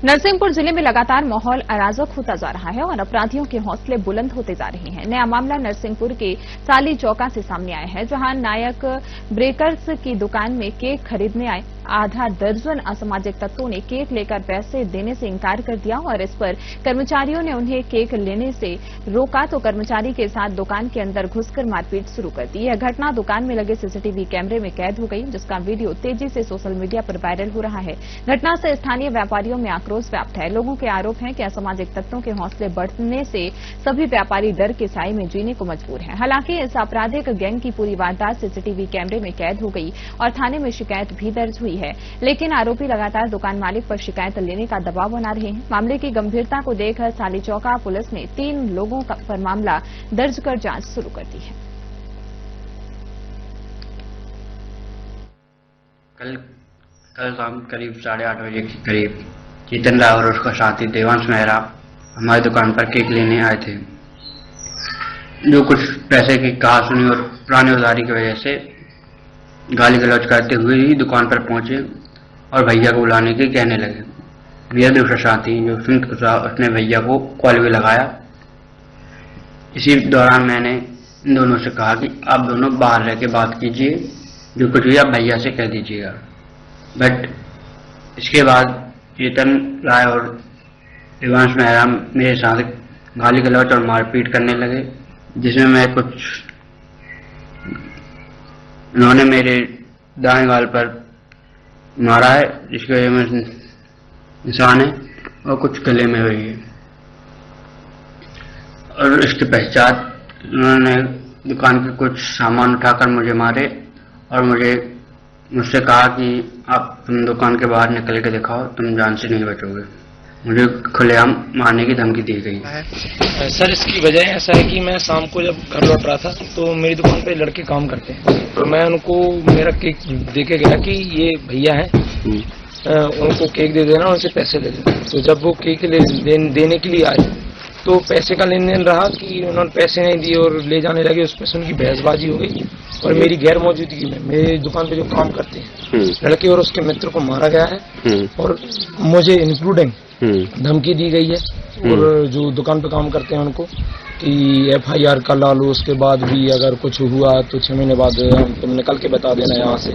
नरसिंहपुर जिले में लगातार माहौल अराजक होता जा रहा है और अपराधियों के हौसले बुलंद होते जा रहे हैं। नया मामला नरसिंहपुर के साली चौका से सामने आया है, जहां नायक ब्रेकर्स की दुकान में केक खरीदने आए आधा दर्जन असामाजिक तत्वों ने केक लेकर पैसे देने से इंकार कर दिया और इस पर कर्मचारियों ने उन्हें केक लेने से रोका तो कर्मचारी के साथ दुकान के अंदर घुसकर मारपीट शुरू कर दी। यह घटना दुकान में लगे सीसीटीवी कैमरे में कैद हो गई, जिसका वीडियो तेजी से सोशल मीडिया पर वायरल हो रहा है। घटना से स्थानीय व्यापारियों में आक्रोश व्याप्त है। लोगों के आरोप है कि असामाजिक तत्वों के हौसले बढ़ने से सभी व्यापारी डर के साए में जीने को मजबूर हैं। हालांकि इस आपराधिक गैंग की पूरी वारदात सीसीटीवी कैमरे में कैद हो गई और थाने में शिकायत भी दर्ज हुई है, लेकिन आरोपी लगातार दुकान मालिक पर शिकायत लेने का दबाव बना रहे हैं। मामले की गंभीरता को देखकर साली चौका पुलिस ने 3 लोगों पर मामला दर्ज कर जांच शुरू कर दी है। कल शाम करीब 8:30 बजे के करीब चेतन राय और उसका साथी देवांश मेहरा हमारी दुकान पर केक लेने आए थे। जो कुछ पैसे की कहा सुनी और पुरानी उधारी की वजह से गाली गलौज करते हुए ही दुकान पर पहुंचे और भैया को बुलाने के कहने लगे। मेरा दूसरा साथी जो सुमित था, उसने भैया को कॉल भी लगाया। इसी दौरान मैंने इन दोनों से कहा कि आप दोनों बाहर रह के बात कीजिए, जो कुछ भी आप भैया से कह दीजिएगा। बट इसके बाद चेतन राय और देवांश मेहरा मेरे साथ गाली गलौज और मारपीट करने लगे, जिसमें मैं उन्होंने मेरे दाएं गाल पर मारा है, जिसकी वजह में निशान है और कुछ गले में हुई है। और इसके पश्चात उन्होंने दुकान के कुछ सामान उठाकर मुझे मारे और मुझसे कहा कि तुम दुकान के बाहर निकल के दिखाओ, तुम जान से नहीं बचोगे। मुझे खुलेआम मारने की धमकी दी गई है। सर, इसकी वजह ऐसा है कि मैं शाम को जब घर लौट रहा था तो मेरी दुकान पे लड़के काम करते हैं, तो मैं उनको मेरा केक दे के गया कि ये भैया हैं, उनको केक दे देना, उनसे पैसे ले लेना। तो जब वो केक देने के लिए आए तो पैसे का लेन देन रहा कि उन्होंने पैसे नहीं दिए और ले जाने लगे। उस पर उनकी बहसबाजी हो गई और मेरी गैर मौजूदगी में मेरी दुकान पे जो काम करते हैं लड़के और उसके मित्र को मारा गया है और मुझे इंक्लूडिंग धमकी दी गई है और जो दुकान पे काम करते हैं उनको कि FIR का ला लो, उसके बाद भी अगर कुछ हुआ तो 6 महीने बाद तुम निकल के बता देना यहाँ से।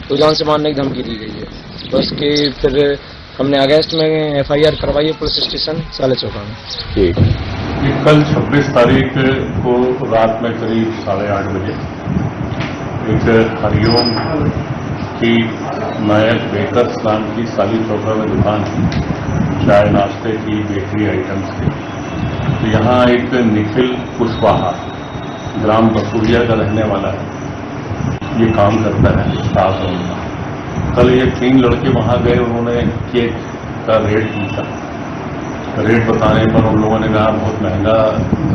तो जान से मारने की धमकी दी गई है। बस के फिर हमने अगस्त में FIR करवाई है पुलिस स्टेशन साले चौका में। ठीक। कल 26 तारीख को रात में करीब 8:30 बजे एक हरिओम की नायक बेकर्स नाम की साली चौका में दुकान थी, चाय नाश्ते की, बेकरी आइटम्स की। तो यहाँ एक निखिल कुशवाहा ग्राम बसुरिया का रहने वाला है, ये काम करता है स्टाफ रूम में। कल ये 3 लड़के वहाँ गए, उन्होंने केक का रेट पूछा। रेट बताने पर उन लोगों ने कहा बहुत महंगा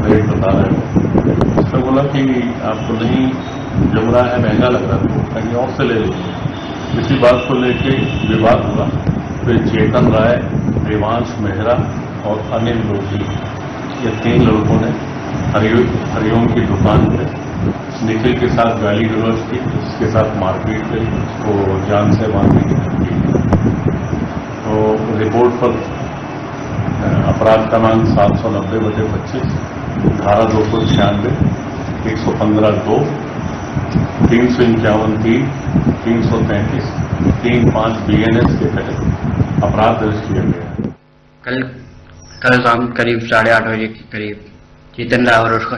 रेट बता रहे हो। उसने बोला कि आपको नहीं जम रहा है, महंगा लग रहा है, तो कहीं और से ले लीजिए। इसी बात को लेके विवाद हुआ। फिर चेतन राय, देवांश मेहरा और अनिल जोशी, ये 3 लड़कों ने हरिओम की दुकान पे निखिल के साथ गाली गलौज की, उसके साथ मारपीट करी, उसको जान से मारने की धमकी दी। तो रिपोर्ट पर अपराध क्रमांक 790/25, धारा 296, 115(2), 351(3), 333, 35 BNS के तहत अपराध दर्ज किया गया है। कल शाम करीब 8:30 बजे के करीब चेतन राय और उसका